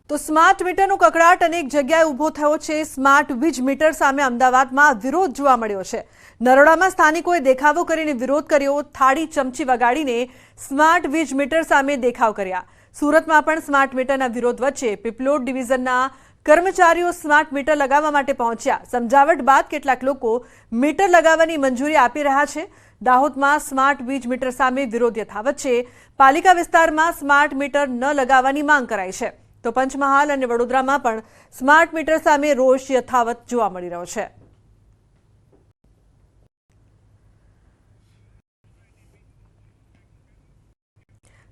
તો સ્માર્ટ મીટરનો કકળાટ અનેક જગ્યાએ ઊભો થયો છે। સ્માર્ટ વીજ મીટર સામે અમદાવાદમાં વિરોધ જોવા મળ્યો છે। નરોડામાં સ્થાનિકોએ દેખાવો કરીને વિરોધ કર્યો। થાળી ચમચી વગાડીને સ્માર્ટ વીજ મીટર સામે દેખાવ કર્યા। સુરતમાં પણ સ્માર્ટ મીટરના વિરોધ વચ્ચે પીપલોદ ડિવિઝનના કર્મચારીઓ સ્માર્ટ મીટર લગાવવા માટે પહોંચ્યા। સમજાવટ બાદ કેટલાક લોકો મીટર લગાવવાની મંજૂરી આપી રહ્યા છે। દાહોદમાં સ્માર્ટ વીજ મીટર સામે વિરોધ યથાવત છે। પાલિકા વિસ્તારમાં સ્માર્ટ મીટર ન લગાવવાની માંગ કરાઈ છે। તો પંચમહાલ અને વડોદરામાં પણ સ્માર્ટ મીટર સામે રોષ યથાવત જોવા મળી રહ્યો છે।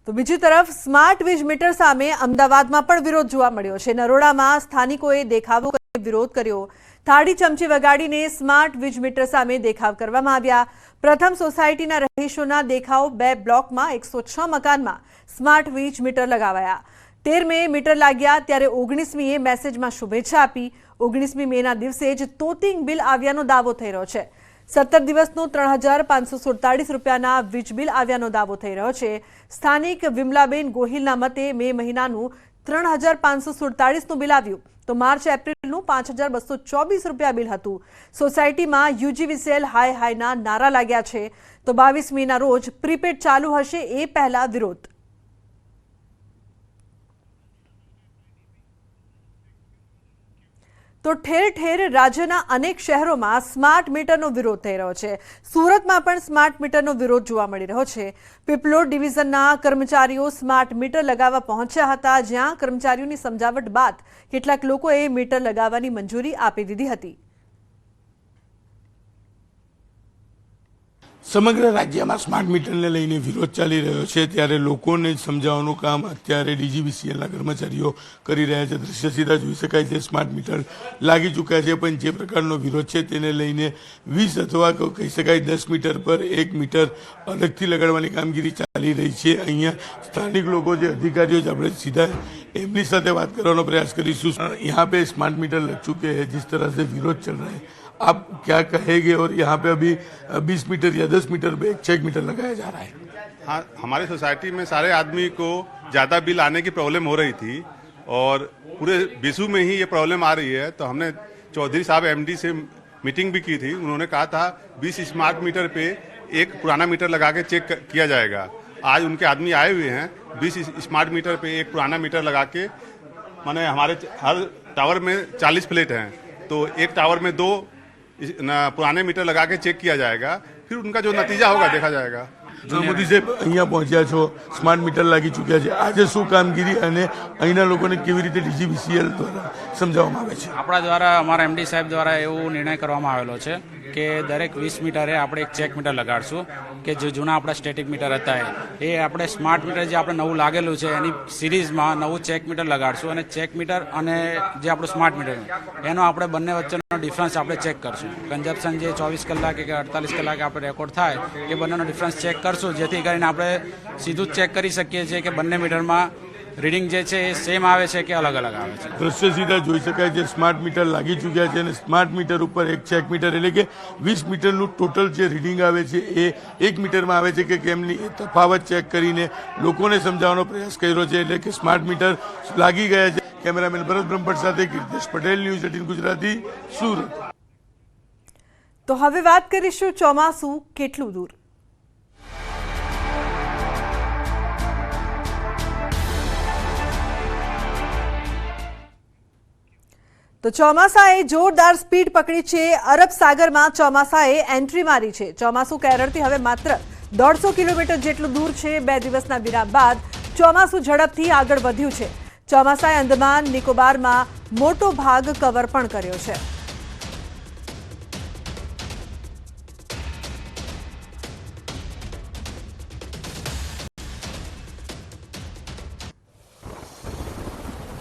તો બીજી તરફ સ્માર્ટ વીજ મીટર સામે અમદાવાદમાં પણ વિરોધ જોવા મળ્યો છે। નરોડામાં સ્થાનિકોએ દેખાવો કરી વિરોધ કર્યો। થાળી ચમચી વગાડીને સ્માર્ટ વીજ મીટર સામે દેખાવ કરવામાં આવ્યા। પ્રથમ સોસાયટીના રહીશોના દેખાવ 2 બ્લોકમાં 106 મકાનમાં સ્માર્ટ વીજ મીટર લગાવાયા। 13 મીટર લાગ્યા ત્યારે 19મીએ મેસેજમાં શુભેચ્છા આપી। 19મી મેના દિવસે જ તોતિંગ બિલ આવ્યાનો દાવો થઈ રહ્યો છે। 17 દિવસનું 3547 રૂપિયાના વીજ બિલ આવ્યાનો દાવો થઈ રહ્યો છે। સ્થાનિક વિમલાબેન ગોહિલના મતે મે મહિનાનું 3547નું બિલ આવ્યું તો માર્ચ એપ્રિલનું 5224 રૂપિયા બિલ હતું। સોસાયટીમાં યુજીવીસીએલ હાય હાયના નારા લાગ્યા છે। તો 22મીના રોજ પ્રીપેડ ચાલુ હશે એ પહેલા વિરોધ। તો ઠેર ઠેર રાજ્યના અનેક શહેરોમાં સ્માર્ટ મીટરનો વિરોધ થઈ રહ્યો છે। સુરતમાં પણ સ્માર્ટ મીટરનો વિરોધ જોવા મળી રહ્યો છે। પીપલોદ ડિવિઝનના કર્મચારીઓ સ્માર્ટ મીટર લગાવવા પહોંચ્યા હતા, જ્યાં કર્મચારીઓની સમજાવટ બાદ કેટલાક લોકોએ મીટર લગાવવાની મંજૂરી આપી દીધી હતી। સમગ્ર રાજ્યમાં સ્માર્ટ મીટરને લઈને વિરોધ ચાલી રહ્યો છે, ત્યારે લોકોને સમજાવવાનું કામ અત્યારે ડીજીવીસીએલના કર્મચારીઓ કરી રહ્યા છે। દ્રશ્ય સીધા જોઈ શકાય છે, સ્માર્ટ મીટર લાગી ચૂક્યા છે, પણ જે પ્રકારનો વિરોધ છે તેને લઈને 20 અથવા કહી શકાય 10 મીટર પર 1 મીટર અલગથી લગાડવાની કામગીરી ચાલી રહી છે। અહીંયા સ્થાનિક લોકો જે અધિકારીઓ છે, આપણે સીધા એમની સાથે વાત કરવાનો પ્રયાસ કરીશું। यहाँ पे स्मार्ट मीटर लग चुके हैं, जिस तरह से विरोध चल रहा है, आप क्या कहेंगे? और यहाँ पे अभी 20 मीटर या 10 मीटर पे 6 मीटर लगाया जा रहा है। हाँ, हमारे सोसाइटी में सारे आदमी को ज़्यादा बिल आने की प्रॉब्लम हो रही थी और पूरे विश्व में ही ये प्रॉब्लम आ रही है। तो हमने चौधरी साहब एमडी से मीटिंग भी की थी। उन्होंने कहा था 20 स्मार्ट मीटर पे एक पुराना मीटर लगा के चेक किया जाएगा। आज उनके आदमी आए हुए हैं। 20 स्मार्ट मीटर पे एक पुराना मीटर लगा के, माने हमारे हर टावर में 40 फ्लैट हैं, तो एक टावर में 2 पुराने मीटर लगा के चेक किया जाएगा। फिर उनका जो नतीजा होगा देखा जाएगा। મોદી સાહેબ અહીંયા પહોંચ્યા છો, સ્માર્ટ મીટર લાગી ચૂક્યા છે, આજે શું કામગીરી અને અહીંના લોકોને કેવી રીતે ડીજીવીસીએલ દ્વારા સમજાવવામાં આવે છે? આપણા દ્વારા, અમારા એમડી સાહેબ દ્વારા એવો નિર્ણય કરવામાં આવેલો છે કે દરેક 20 મીટરે આપણે એક ચેક મીટર લગાડશું, કે જે જૂના આપણા સ્ટેટિક મીટર હતા એ આપણે સ્માર્ટ મીટર જે આપણે નવું લાગેલું છે એની સિરીઝમાં નવું ચેક મીટર લગાડશું, અને ચેક મીટર અને જે આપણું સ્માર્ટ મીટર એનો આપણે બંને વચ્ચેનો ડિફરન્સ આપણે ચેક કરશું। કન્ઝપ્શન જે 24 કલાકે કે 48 કલાકે આપણે રેકોર્ડ થાય એ બંનેનો ડિફરન્સ ચેક કરશું, જેથી કરીને આપણે સીધું જ ચેક કરી શકીએ છીએ કે બંને મીટરમાં રીડિંગ જે છે એ સેમ આવે છે કે અલગ અલગ આવે છે। દ્રશ્ય સીધા જોઈ શકાય છે, સ્માર્ટ મીટર લાગી ચૂક્યા છે અને સ્માર્ટ મીટર ઉપર એક ચેક મીટર, એટલે કે 20 મીટરનું ટોટલ જે રીડિંગ આવે છે એ 1 મીટરમાં આવે છે કે કેમની એ તફાવત ચેક કરીને લોકોને સમજાવવાનો પ્રયાસ કર્યો છે। એટલે કે સ્માર્ટ મીટર લાગી ગયા છે। કેમેરામેન ભરત બ્રહ્મભટ્ટ સાથે કીર્તિશ પટેલ, ન્યૂઝ 18 ગુજરાતી, સુરત। તો હવે વાત કરીશું ચોમાસું કેટલું દૂર। તો ચોમાસાએ જોરદાર સ્પીડ પકડી છે। અરબ સાગરમાં ચોમાસાએ એન્ટ્રી મારી છે। ચોમાસું કેરળથી હવે માત્ર 150 કિલોમીટર જેટલું દૂર છે। 2 દિવસના વિરામ બાદ ચોમાસું ઝડપથી આગળ વધ્યું છે। ચોમાસાએ અંદમાન નિકોબારમાં મોટો ભાગ કવર પણ કર્યો છે।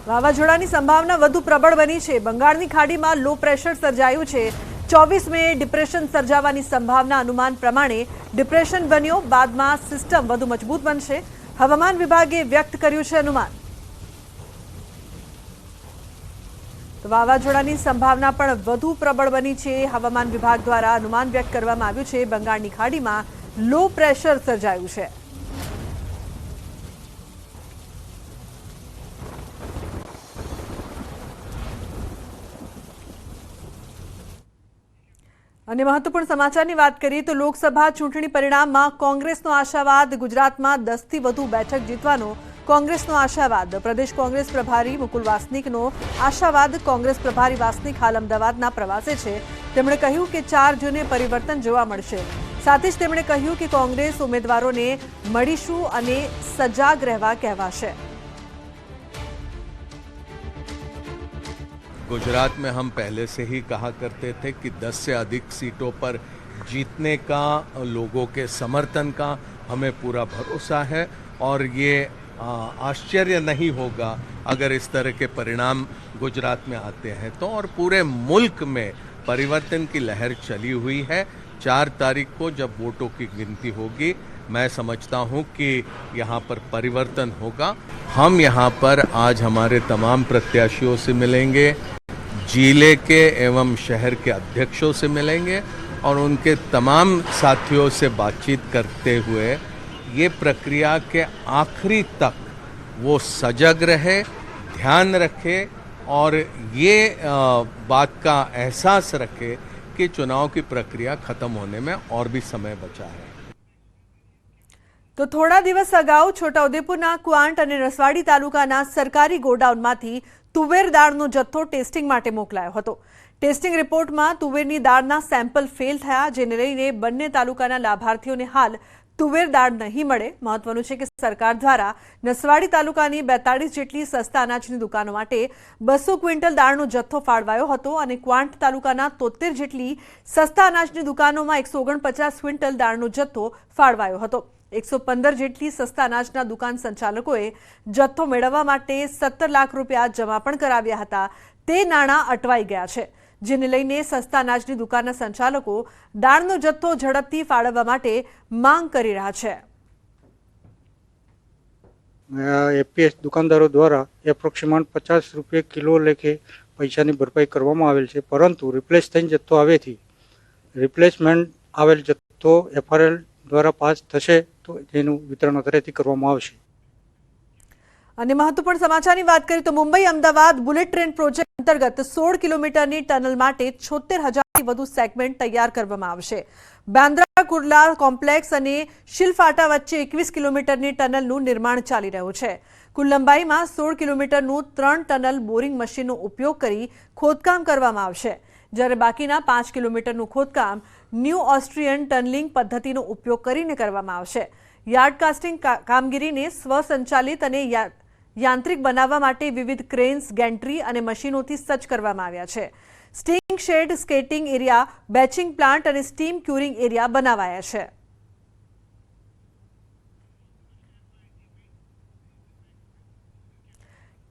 વાવાઝોડાની સંભાવના વધુ પ્રબળ બની છે। બંગાળની ખાડીમાં લો પ્રેશર સર્જાયું છે। 24 મે ડિપ્રેશન સર્જાવાની સંભાવના। અનુમાન પ્રમાણે ડિપ્રેશન બન્યો, બાદમાં સિસ્ટમ વધુ મજબૂત બનશે। હવામાન વિભાગે વ્યક્ત કર્યું છે અનુમાન। તો વાવાઝોડાની સંભાવના પણ વધુ પ્રબળ બની છે। હવામાન વિભાગ દ્વારા અનુમાન વ્યક્ત કરવામાં આવ્યું છે। બંગાળની ખાડીમાં લો પ્રેશર સર્જાયું છે। અને મહત્વપૂર્ણ સમાચારની વાત કરીએ તો લોકસભા ચૂંટણી પરિણામમાં કોંગ્રેસનો આશાવાદ, ગુજરાતમાં 10 થી વધુ બેઠક જીતવાનો કોંગ્રેસનો આશાવાદ। પ્રદેશ કોંગ્રેસ પ્રભારી મુકુલ વાસનિકનો આશાવાદ। કોંગ્રેસ પ્રભારી વાસનિક હાલ અમદાવાદના પ્રવાસે છે। તેમણે કહ્યું કે 4 જૂને પરિવર્તન જોવા મળશે। સાથે જ તેમણે કહ્યું કે કોંગ્રેસ ઉમેદવારોને મળીશું અને સજાગ રહેવા કહેવાશે। गुजरात में हम पहले से ही कहा करते थे कि 10 से अधिक सीटों पर जीतने का लोगों के समर्थन का हमें पूरा भरोसा है और ये आश्चर्य नहीं होगा अगर इस तरह के परिणाम गुजरात में आते हैं तो। और पूरे मुल्क में परिवर्तन की लहर चली हुई है। 4 तारीख को जब वोटों की गिनती होगी मैं समझता हूँ कि यहाँ पर परिवर्तन होगा। हम यहाँ पर आज हमारे तमाम प्रत्याशियों से मिलेंगे, जिले के एवं शहर के अध्यक्षों से मिलेंगे और उनके तमाम साथियों से बातचीत करते हुए ये प्रक्रिया के आखिरी तक वो सजग रहे, ध्यान रखे और ये बात का एहसास रखे कि चुनाव की प्रक्रिया खत्म होने में और भी समय बचा है। तो थोड़ा दिवस अगाऊ छोटाउदेपुरना क्वांट અને રસવાડી તાલુકાના સરકારી ગોડાઉનમાંથી તુવેર દાળનો જથ્થો ટેસ્ટિંગ માટે મોકલાયો હતો। ટેસ્ટિંગ રિપોર્ટમાં તુવેરની દાળના સેમ્પલ ફેલ થયા, જેને લઈને બંને તાલુકાના લાભાર્થીઓને હાલ તુવેર દાળ નહીં મળે। મહત્વનું છે કે સરકાર દ્વારા નસવાડી તાલુકાની 42 જેટલી સસ્તા અનાજની દુકાનો માટે 200 ક્વિન્ટલ દાળનો જથ્થો ફાળવાયો હતો અને ક્વાંટ તાલુકાના 73 જેટલી સસ્તા અનાજની દુકાનોમાં 149 ક્વિન્ટલ દાળનો જથ્થો ફાળવાયો હતો। 115 જેટલી સસ્તા અનાજના દુકાન સંચાલકોએ જથ્થો મેળવવા માટે 17 લાખ રૂપિયા જમા પણ કરાવ્યા હતા। તે નાણાં અટવાઈ ગયા છે, જેને લઈને સસ્તા અનાજની દુકાનના સંચાલકો દાળનો જથ્થો ઝડપથી ફાળવવા માટે માંગ કરી રહ્યા છે। એપીએસ દુકાનદારો દ્વારા એપ્રોક્સિમેટ 50 રૂપિયા કિલો લેખે પૈસાની ભરપાઈ કરવામાં આવેલ છે, પરંતુ રિપ્લેસ થઈને જથ્થો આવેથી રિપ્લેસમેન્ટ આવેલ જથ્થો એફઆરએલ દ્વારા પાસ થશે તો તેનું વિતરણ અત્રેથી કરવામાં આવશે। અને મહત્વપૂર્ણ સમાચારની વાત કરીએ તો Mumbai Ahmedabad bullet train project અંતર્ગત 16 કિલોમીટરની ટનલ માટે 76,000થી વધુ સેગમેન્ટ તૈયાર કરવામાં આવશે। બાંદ્રા કુર્લા કોમ્પ્લેક્સ અને શિલફાટા વચ્ચે 21 કિલોમીટરની ટનલનું निर्माण ચાલી રહ્યું છે। કુલ લંબાઈમાં 16 કિલોમીટરનું 3 ટનલ બોરિંગ મશીનનો ઉપયોગ કરી ખોદકામ કરવામાં આવશે, જ્યારે બાકીના 5 કિલોમીટરનું ખોદકામ ન્યૂ ઓસ્ટ્રિયન ટનલિંગ પદ્ધતિનો ઉપયોગ કરીને કરવામાં આવશે। યાર્ડ કાસ્ટિંગ કામગીરીને સ્વસંચાલિત અને યાંત્રિક બનાવવા માટે વિવિધ ક્રેન્સ, ગેન્ટ્રી અને મશીનોથી સજ્જ કરવામાં આવ્યા છે। Steam shed, skating area, batching plant અને સ્ટીમ ક્યુરિંગ એરિયા બનાવાયા છે।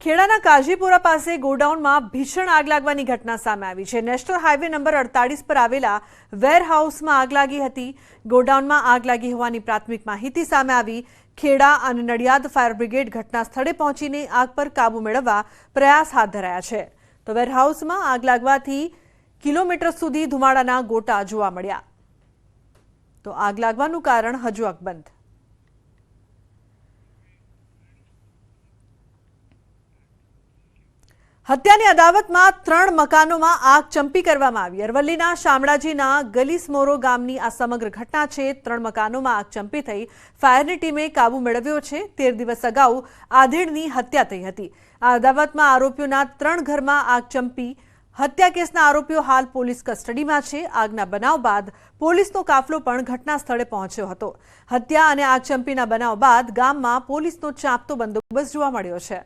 ખેડાના કાજીપુરા પાસે ગોડાઉનમાં ભીષણ આગ લાગવાની ઘટના સામે આવી છે। નેશનલ હાઈવે નંબર 48 પર આવેલા વેરહાઉસમાં આગ લાગી હતી। ગોડાઉનમાં આગ લાગી હોવાની પ્રાથમિક માહિતી સામે આવી। ખેડા અને નડિયાદ ફાયર બ્રિગેડ ઘટના સ્થળે પહોંચીને આગ પર કાબુ મેળવવા પ્રયાસ હાથ ધરાયા છે। તો વેરહાઉસમાં આગ લાગવાથી કિલોમીટર સુધી ધુમાડાના ગોટા જોવા મળ્યા। તો આગ લાગવાનું કારણ હજુ અકબંધ। હત્યાની અદાવતમાં 3 મકાનોમાં આગ ચંપી કરવામાં આવી। અરવલ્લીના શામળાજીના ગલીસમોરો ગામની આ સમગ્ર ઘટના છે। 3 મકાનોમાં આગ ચંપી થઈ ફાયરની ટીમે કાબુ મેળવ્યો છે। 13 દિવસ અગાઉ આધેડની હત્યા થઈ હતી। આ અદાવતમાં આરોપીઓના 3 ઘરમાં આગ ચંપી હત્યા કેસના આરોપીઓ હાલ પોલીસ કસ્ટડીમાં છે। આગના બનાવ બાદ પોલીસનો કાફલો પણ ઘટના સ્થળે પહોંચ્યો હતો। હત્યા અને આગ ચંપીના બનાવ બાદ ગામમાં પોલીસનો ચાંપતો બંદોબસ્ત જોવા મળ્યો છે।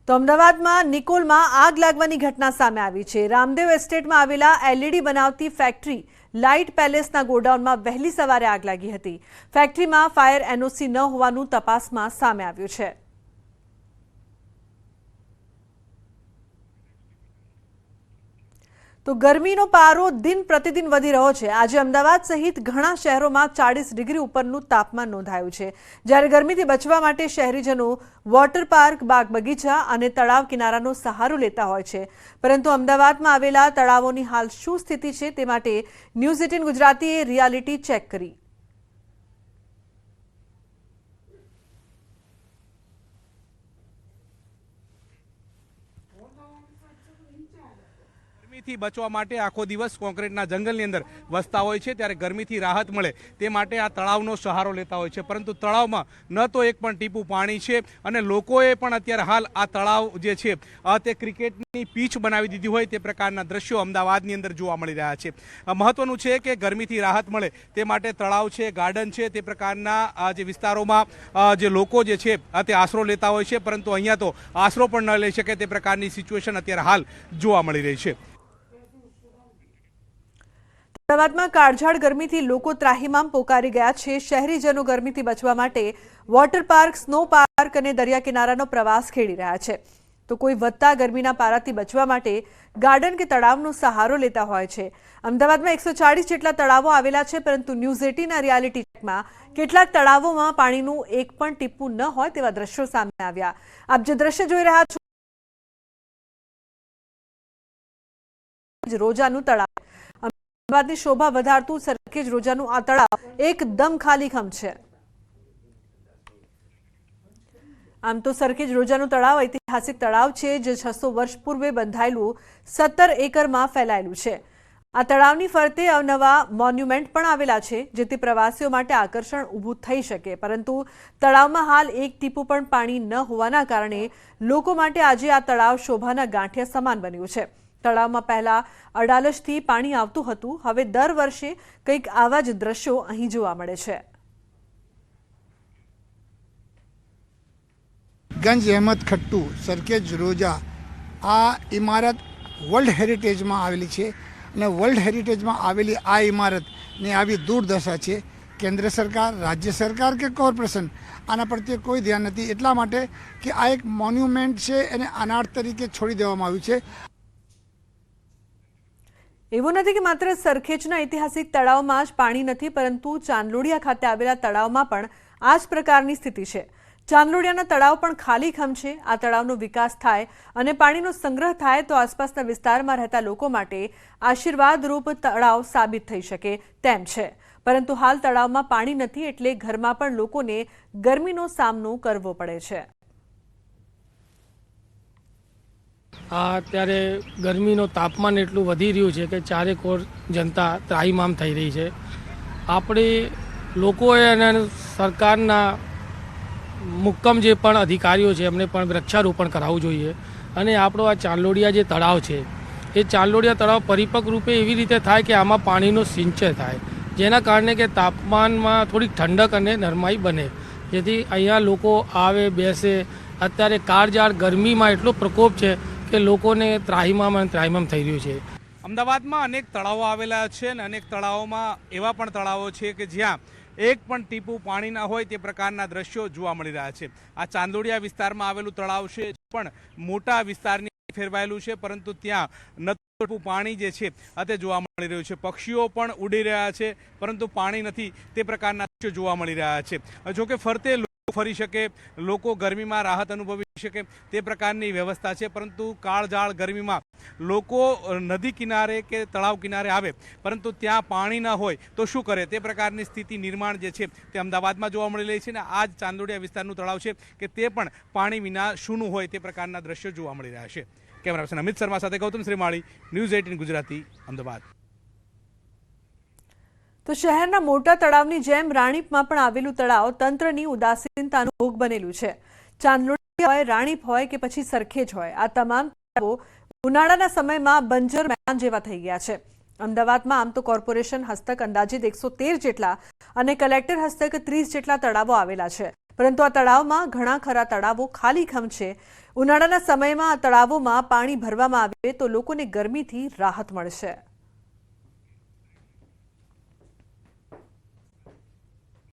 તો અમદાવાદમાં નિકોલમાં આગ લાગવાની ઘટના સામે આવી છે। રામદેવ એસ્ટેટમાં આવેલા એલઈડી બનાવતી ફેક્ટરી લાઇટ પેલેસના ગોડાઉનમાં વહેલી સવારે આગ લાગી હતી। ફેક્ટરીમાં ફાયર એનઓસી ન હોવાનું તપાસમાં સામે આવ્યું છે। તો ગરમીનો પારો દિન પ્રતિદિન વધી રહ્યો છે। આજે અમદાવાદ સહિત ઘણા શહેરોમાં 40 ડિગ્રી ઉપરનું તાપમાન નોંધાયું છે, જ્યારે ગરમીથી બચવા માટે શહેરીજનો વોટર પાર્ક, બાગ બગીચા અને તળાવ કિનારાનો સહારો લેતા હોય છે। પરંતુ અમદાવાદમાં આવેલા તળાવોની હાલ શું સ્થિતિ છે તે માટે ન્યૂઝ 18 ગુજરાતીએ રિયાલિટી ચેક કરી। ગરમીથી બચવા માટે આખો દિવસ કોન્ક્રીટના જંગલની અંદર વસતા હોય છે, ત્યારે ગરમીથી રાહત મળે તે માટે આ તળાવનો સહારો લેતા હોય છે, પરંતુ તળાવમાં ન તો એક પણ ટીપું પાણી છે અને લોકોએ પણ અત્યારે હાલ આ તળાવ જે છે તે ક્રિકેટની પીચ બનાવી દીધી હોય તે પ્રકારના દ્રશ્યો અમદાવાદની અંદર જોવા મળી રહ્યા છે। મહત્વનું છે કે ગરમીથી રાહત મળે તે માટે તળાવ છે, ગાર્ડન છે, તે પ્રકારના જે વિસ્તારોમાં જે લોકો જે છે તે આશરો લેતા હોય છે, પરંતુ અહીંયા તો આશરો પણ ન લઈ શકે તે પ્રકારની સિચ્યુએશન અત્યારે હાલ જોવા મળી રહી છે। અમદાવાદમાં કાળઝાળ ગરમીથી લોકો ત્રાહિમામ પોકારી ગયા છે। શહેરીજનો ગરમીથી બચવા માટે વોટર પાર્ક, સ્નો પાર્ક અને દરિયા કિનારાનો પ્રવાસ ખેડી રહ્યા છે, તો કોઈ વધતા ગરમીના પારાથી બચવા માટે ગાર્ડન કે તળાવનો સહારો લેતા હોય છે। અમદાવાદમાં 140 જેટલા તળાવો આવેલા છે, પરંતુ ન્યૂઝ 18ના રિયાલિટી ચેકમાં કેટલાક તળાવોમાં પાણીનું એક પણ ટીપું ન હોય તેવા દ્રશ્યો સામે આવ્યા। આપ જે દ્રશ્ય જોઈ રહ્યા છો રોજાનું તળાવ, અમદાવાદની શોભા વધારતું સરખેજ રોજાનું આ તળાવ એકદમ ખાલીખમ છે। આમ તો સરખેજ રોજાનું તળાવ ઐતિહાસિક તળાવ છે, જે 600 વર્ષ પૂર્વે બંધાયેલું 17 એકરમાં ફેલાયેલું છે। આ તળાવની ફરતે અવનવા મોન્યુમેન્ટ પણ આવેલા છે, જેથી પ્રવાસીઓ માટે આકર્ષણ ઊભું થઈ શકે, પરંતુ તળાવમાં હાલ એક ટીપું પણ પાણી ન હોવાના કારણે લોકો માટે આજે આ તળાવ શોભાના ગાંઠિયા સમાન બન્યું છે। તળાવમાં પહેલા અડાલજથી પાણી આવતું હતું, હવે દર વર્ષે કંઈક આવા જ દ્રશ્યો અહીં જોવા મળે છે। ગંજ અહેમદ ખટ્ટુ સરખેજ રોજા આ ઇમારત વર્લ્ડ હેરિટેજમાં આવેલી છે અને વર્લ્ડ હેરિટેજમાં આવેલી આ ઇમારતની આવી દુર્દશા છે। કેન્દ્ર સરકાર, રાજ્ય સરકાર કે કોર્પોરેશન આના પ્રત્યે કોઈ ધ્યાન નથી, એટલા માટે કે આ એક મોન્યુમેન્ટ છે એને અનાથ તરીકે છોડી દેવામાં આવ્યું છે। એવું નથી કે માત્ર સરખેજના ઐતિહાસિક તળાવમાં જ પાણી નથી, પરંતુ ચાંદલોડિયા ખાતે આવેલા તળાવમાં પણ આ જ પ્રકારની સ્થિતિ છે। ચાંદલોડિયાના તળાવ પણ ખાલીખમ છે। આ તળાવનો વિકાસ થાય અને પાણીનો સંગ્રહ થાય તો આસપાસના વિસ્તારમાં રહેતા લોકો માટે આશીર્વાદરૂપ તળાવ સાબિત થઈ શકે તેમ છે, પરંતુ હાલ તળાવમાં પાણી નથી, એટલે ઘરમાં પણ લોકોને ગરમીનો સામનો કરવો પડે છે। અત્યારે ગરમીનું તાપમાન એટલું વધી રહ્યું છે કે ચારેકોર જનતા ત્રાહિમામ થઈ રહી છે। આપણે લોકોએ અને સરકારના મુક્કમ જે પણ અધિકારીઓ છે એમને પણ વૃક્ષારોપણ કરાવવું જોઈએ અને આપણો આ ચાંદલોડિયા જે તળાવ છે એ ચાંદલોડિયા તળાવ પરિપક્વ રૂપે એવી રીતે થાય કે આમાં પાણીનો સિંચય થાય, જેના કારણે કે તાપમાનમાં થોડીક ઠંડક અને નરમાઈ બને, જેથી અહીંયા લોકો આવે બેસે। અત્યારે કાળઝાળ ગરમીમાં એટલો પ્રકોપ છે કે લોકોને ત્રાહિમામ અને ત્રાહિમામ થઈ રહ્યું છે। અમદાવાદમાં અનેક તળાવો આવેલા છે અને અનેક તળાવોમાં એવા પણ તળાવો છે કે જ્યાં એક પણ ટીપું પાણી ના હોય તે પ્રકારના દ્રશ્યો જોવા મળી રહ્યા છે। આ ચાંદોડિયા વિસ્તારમાં આવેલું તળાવ છે પણ મોટા વિસ્તારની ફેરવાયેલું છે, પરંતુ ત્યાં નતું પાણી જે છે તે જોવા મળી રહ્યું છે। પક્ષીઓ પણ ઉડી રહ્યા છે, પરંતુ પાણી નથી તે પ્રકારના દ્રશ્યો જોવા મળી રહ્યા છે। જોકે ફરતે ફરી શકે, લોકો ગરમીમાં રાહત અનુભવી શકે તે પ્રકારની વ્યવસ્થા છે, પરંતુ કાળઝાળ ગરમીમાં લોકો નદી કિનારે કે તળાવ કિનારે આવે પરંતુ ત્યાં પાણી ના હોય તો શું કરે તે પ્રકારની સ્થિતિ નિર્માણ જે છે તે અમદાવાદમાં જોવા મળી રહી છે અને આ જ ચાંદોડિયા વિસ્તારનું તળાવ છે કે તે પણ પાણી વિના શૂનું હોય તે પ્રકારના દ્રશ્યો જોવા મળી રહ્યા છે। કેમેરા પર્સન અમિત શર્મા સાથે ગૌતમ શ્રીમાળી, ન્યૂઝ 18 ગુજરાતી, અમદાવાદ। તો શહેરના મોટા તળાવની જેમ રાણીપમાં પણ આવેલું તળાવ તંત્રની ઉદાસીનતાનો ભોગ બનેલું છે। ચાંદલોડિયા હોય, રાણીપ હોય કે પછી સરખેજ હોય, આ તમામ તળાવો ઉનાળાના સમયમાં બંજર મેદાન જેવા થઈ ગયા છે। અમદાવાદમાં આમ તો કોર્પોરેશન હસ્તક અંદાજિત 113 જેટલા અને કલેક્ટર હસ્તક 30 જેટલા તળાવો આવેલા છે, પરંતુ આ તળાવમાં ઘણા ખરા તળાવો ખાલીખમ છે। ઉનાળાના સમયમાં આ તળાવોમાં પાણી ભરવામાં આવે તો લોકોને ગરમીથી રાહત મળશે।